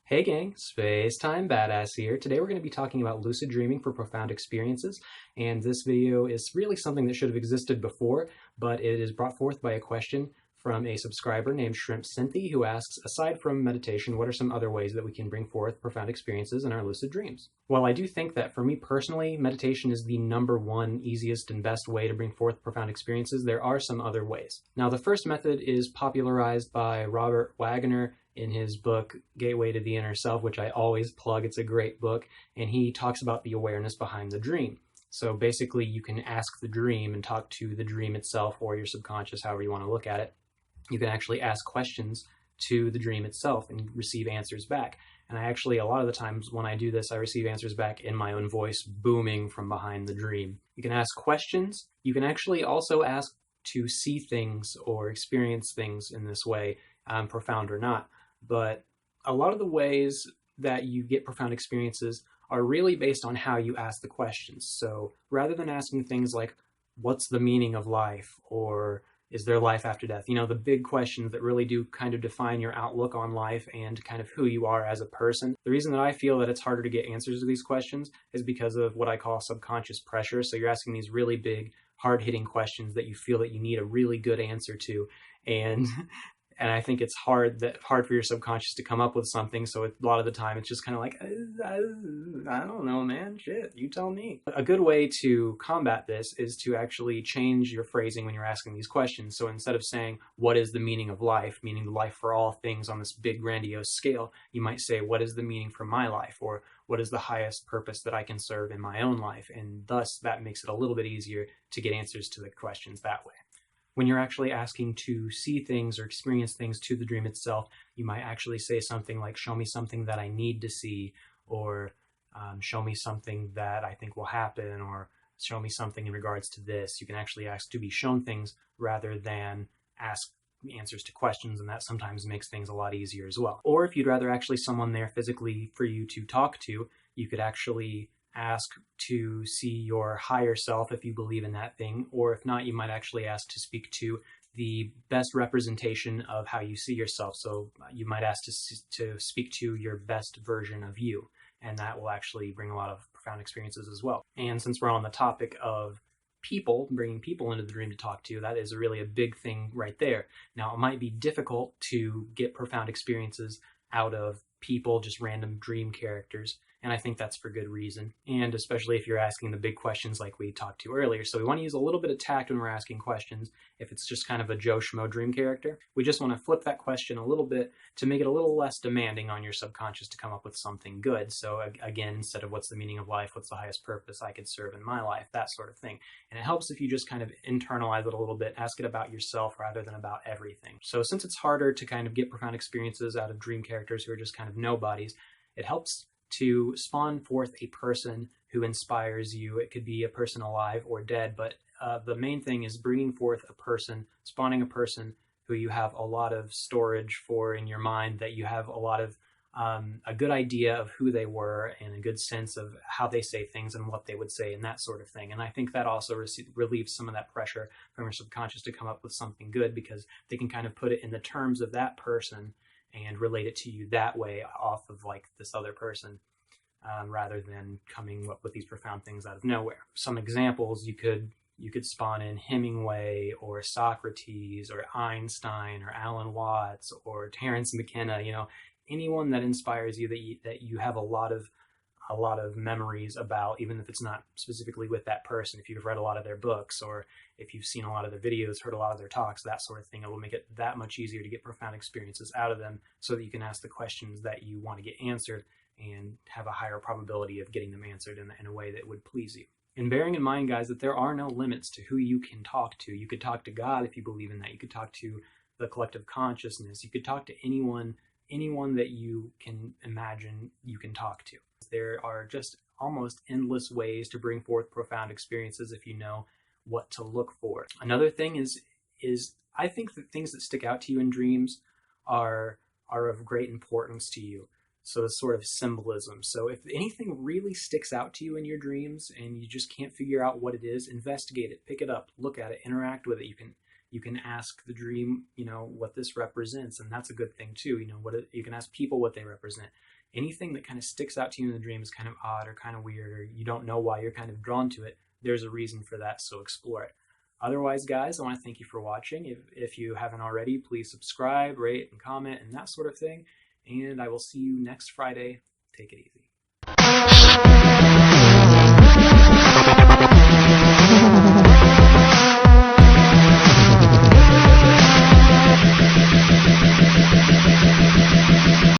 Hey gang, Space Time Badass here. Today we're going to be talking about lucid dreaming for profound experiences, and this video is really something that should have existed before, but it is brought forth by a question from a subscriber named Shrimp Cynthia, who asks, aside from meditation, what are some other ways that we can bring forth profound experiences in our lucid dreams? Well, I do think that for me personally, meditation is the number one easiest and best way to bring forth profound experiences. There are some other ways. Now, the first method is popularized by Robert Wagner in his book, Gateway to the Inner Self, which I always plug. It's a great book, and he talks about the awareness behind the dream. So basically, you can ask the dream and talk to the dream itself or your subconscious, however you want to look at it. You can actually ask questions to the dream itself and receive answers back. And I actually, a lot of the times when I do this, I receive answers back in my own voice booming from behind the dream. You can ask questions. You can actually also ask to see things or experience things in this way, profound or not. But a lot of the ways that you get profound experiences are really based on how you ask the questions. So rather than asking things like, what's the meaning of life? Or is there life after death? You know, the big questions that really do kind of define your outlook on life and kind of who you are as a person. The reason that I feel that it's harder to get answers to these questions is because of what I call subconscious pressure. So you're asking these really big, hard-hitting questions that you feel that you need a really good answer to. And I think it's hard for your subconscious to come up with something. So a lot of the time it's just kind of like, I don't know, man, shit, you tell me. A good way to combat this is to actually change your phrasing when you're asking these questions. So instead of saying, what is the meaning of life, meaning the life for all things on this big grandiose scale, you might say, what is the meaning for my life? Or what is the highest purpose that I can serve in my own life? And thus that makes it a little bit easier to get answers to the questions that way. When you're actually asking to see things or experience things to the dream itself, you might actually say something like, show me something that I need to see, or show me something that I think will happen, or show me something in regards to this. You can actually ask to be shown things rather than ask answers to questions, and that sometimes makes things a lot easier as well. Or if you'd rather actually someone there physically for you to talk to, you could actually ask to see your higher self if you believe in that thing, or if not, you might actually ask to speak to the best representation of how you see yourself. So you might ask to speak to your best version of you, and that will actually bring a lot of profound experiences as well. And since we're on the topic of people, bringing people into the dream to talk to, that is really a big thing right there. Now, it might be difficult to get profound experiences out of people, just random dream characters, and I think that's for good reason, and especially if you're asking the big questions like we talked to earlier. So we want to use a little bit of tact when we're asking questions. If it's just kind of a Joe Schmo dream character, we just want to flip that question a little bit to make it a little less demanding on your subconscious to come up with something good. So again, instead of what's the meaning of life, what's the highest purpose I could serve in my life, that sort of thing. And it helps if you just kind of internalize it a little bit, ask it about yourself rather than about everything. So since it's harder to kind of get profound experiences out of dream characters who are just kind of nobodies, it helps to spawn forth a person who inspires you. It could be a person alive or dead, but the main thing is bringing forth a person, spawning a person who you have a lot of storage for in your mind, that you have a lot of a good idea of who they were and a good sense of how they say things and what they would say and that sort of thing. And I think that also relieves some of that pressure from your subconscious to come up with something good, because they can kind of put it in the terms of that person and relate it to you that way off of like this other person, rather than coming up with these profound things out of nowhere. Some examples, you could spawn in Hemingway or Socrates or Einstein or Alan Watts or Terence McKenna, you know, anyone that inspires you, that you have a lot of memories about, even if it's not specifically with that person. If you've read a lot of their books, or if you've seen a lot of their videos, heard a lot of their talks, that sort of thing, it will make it that much easier to get profound experiences out of them, so that you can ask the questions that you want to get answered and have a higher probability of getting them answered in a way that would please you. And bearing in mind, guys, that there are no limits to who you can talk to. You could talk to God if you believe in that. You could talk to the collective consciousness. You could talk to anyone that you can imagine you can talk to. There are just almost endless ways to bring forth profound experiences if you know what to look for. Another thing is I think that things that stick out to you in dreams are of great importance to you. So the sort of symbolism. So if anything really sticks out to you in your dreams and you just can't figure out what it is, investigate it, pick it up, look at it, interact with it. You can ask the dream, you know, what this represents, and that's a good thing too. You know, you can ask people what they represent. anything that kind of sticks out to you in the dream is kind of odd or kind of weird, or you don't know why you're kind of drawn to it, there's a reason for that, so explore it. Otherwise, guys, I want to thank you for watching. If you haven't already, please subscribe, rate, and comment, and that sort of thing. And I will see you next Friday. Take it easy.